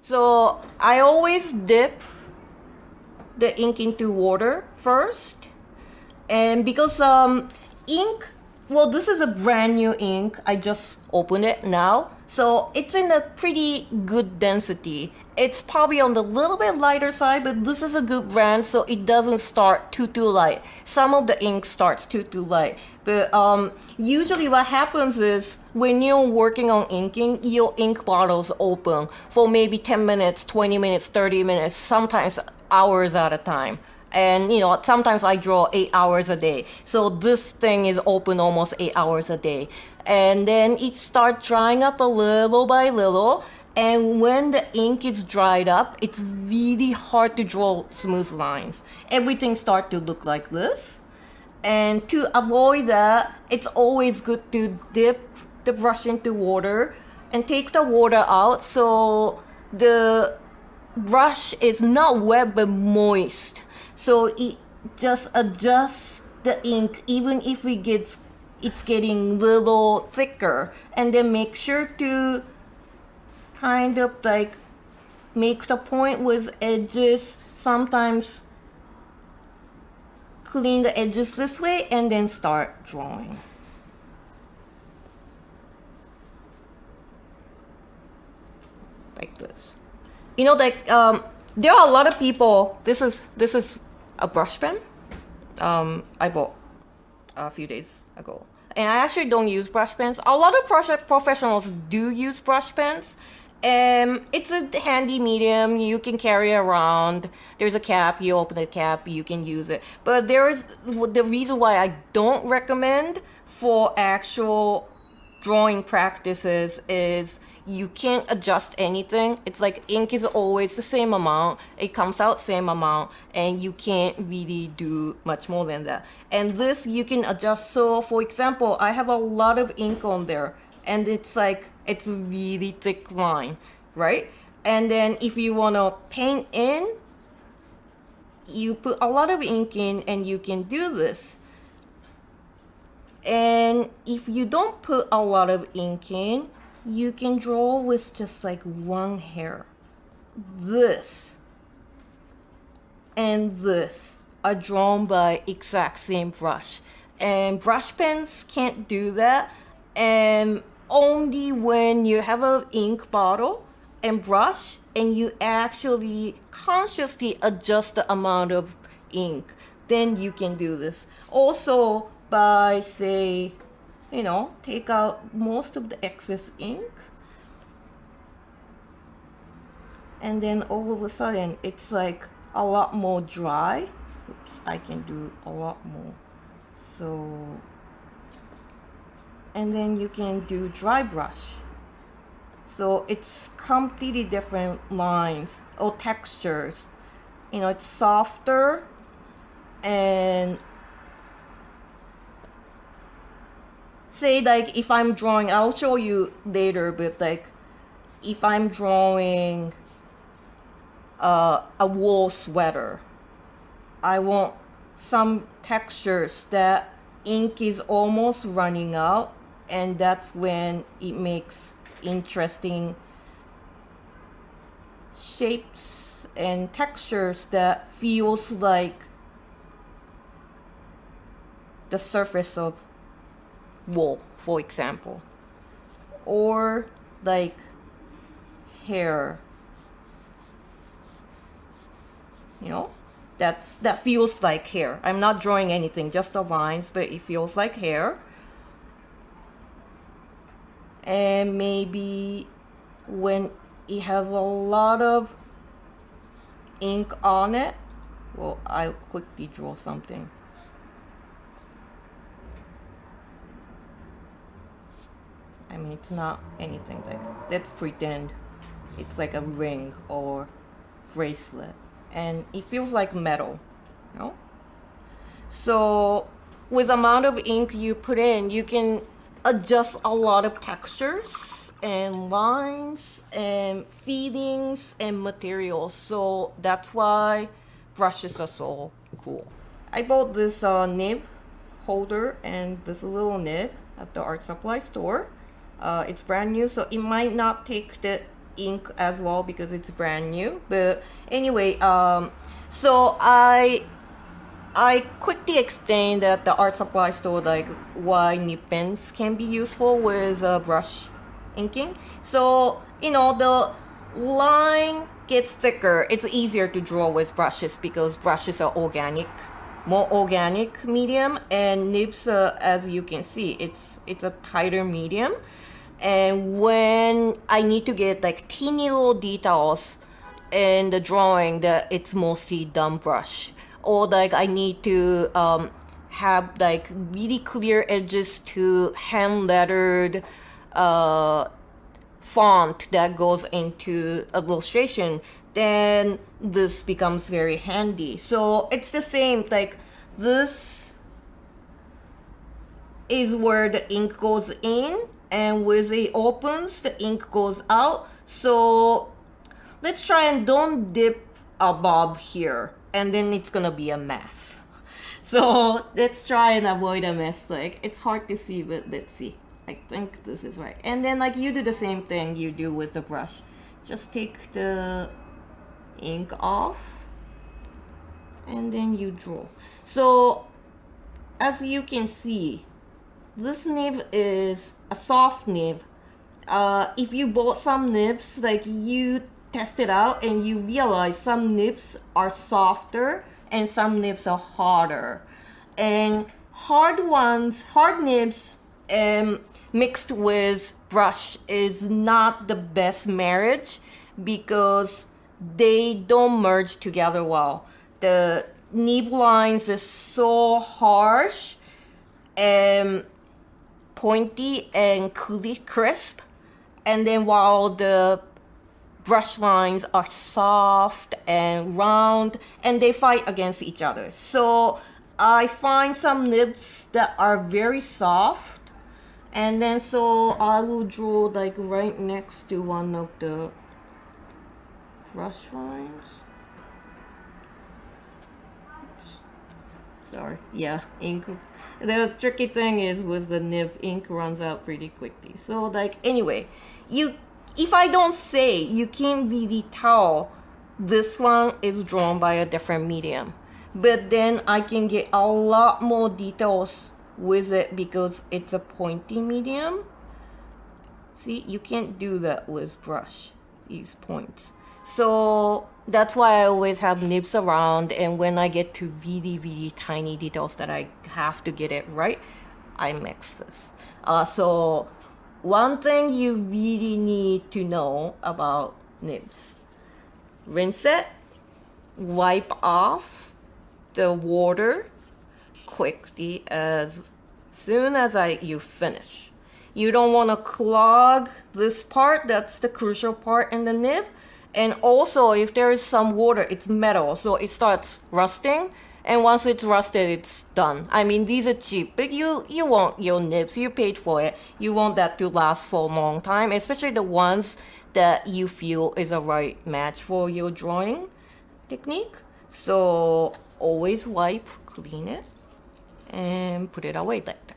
So I always dip the ink into water first. And because ink, well, this is a brand new ink. I just opened it now. So it's in a pretty good density. It's probably on the little bit lighter side, but this is a good brand, so it doesn't start too light. Some of the ink starts too light. But usually what happens is when you're working on inking, your ink bottle's open for maybe 10 minutes, 20 minutes, 30 minutes, sometimes hours at a time. And sometimes I draw 8 hours a day, so this thing is open almost 8 hours a day, and then it starts drying up a little by little. And when the ink is dried up, it's really hard to draw smooth lines. Everything starts to look like this. And to avoid that, it's always good to dip the brush into water and take the water out so the brush is not wet but moist. So it just adjusts the ink even if it's getting little thicker. And then make sure to kind of like make the point with edges. Sometimes clean the edges this way and then start drawing. Like this. There are a lot of people. This is a brush pen. I bought a few days ago, and I actually don't use brush pens. A lot of professionals do use brush pens. It's a handy medium. You can carry around. There's a cap. You open the cap. You can use it. But there is the reason why I don't recommend for actual drawing practices is you can't adjust anything. It's like ink is always the same amount. It comes out same amount, and you can't really do much more than that. And this you can adjust. So for example, I have a lot of ink on there, and it's a really thick line, right? And then if you want to paint in, you put a lot of ink in and you can do this. And if you don't put a lot of ink in, you can draw with just like one hair. This and this are drawn by exact same brush. And brush pens can't do that. And only when you have an ink bottle and brush and you actually consciously adjust the amount of ink, then you can do this. Also, by say, take out most of the excess ink, and then all of a sudden it's like a lot more dry. Oops, I can do a lot more. So, and then you can do dry brush. So it's completely different lines or textures. It's softer, and say like if I'm drawing, I'll show you later, but like if I'm drawing a wool sweater, I want some textures that ink is almost running out, and that's when it makes interesting shapes and textures that feels like the surface of wool, for example, or like hair. That feels like hair. I'm not drawing anything, just the lines, but it feels like hair. And maybe when it has a lot of ink on it, well, I'll quickly draw something. I mean, it's not anything like, let's pretend it's like a ring or bracelet, and it feels like metal, So with the amount of ink you put in, you can adjust a lot of textures and lines and feelings and materials. So that's why brushes are so cool. I bought this nib holder and this little nib at the art supply store. It's brand new, so it might not take the ink as well because it's brand new. But anyway, so I quickly explained at the art supply store like why nib pens can be useful with brush inking. So the line gets thicker. It's easier to draw with brushes because brushes are more organic medium, and nibs, as you can see, it's a tighter medium. And when I need to get like teeny little details in the drawing, that it's mostly dumb brush, or like I need to have like really clear edges to hand lettered font that goes into illustration, then this becomes very handy. So it's the same, like this is where the ink goes in, and with it opens, the ink goes out. So let's try and don't dip a bob here, and then it's gonna be a mess. So let's try and avoid a mess. Like, it's hard to see, but let's see. I think this is right. And then like you do the same thing you do with the brush. Just take the ink off and then you draw. So as you can see, this nib is a soft nib. If you bought some nibs, like you test it out and you realize some nibs are softer and some nibs are harder. And hard nibs mixed with brush is not the best marriage because they don't merge together well. The nib lines is so harsh and pointy and crisp, and then while the brush lines are soft and round, and they fight against each other. So I find some nibs that are very soft, and then so I will draw like right next to one of the brush lines. Oops. Sorry, yeah, ink. The tricky thing is with the nib, ink runs out pretty quickly. So like anyway, if I don't say, you can't really tell this one is drawn by a different medium. But then I can get a lot more details with it because it's a pointy medium. See, you can't do that with brush, these points. So that's why I always have nibs around, and when I get to really, really tiny details that I have to get it right, I mix this. So one thing you really need to know about nibs: rinse it, wipe off the water quickly as soon as you finish. You don't want to clog this part. That's the crucial part in the nib. And also, if there is some water, it's metal, so it starts rusting. And once it's rusted, it's done. I mean, these are cheap, but you want your nibs. You paid for it. You want that to last for a long time, especially the ones that you feel is a right match for your drawing technique. So always wipe, clean it, and put it away like that.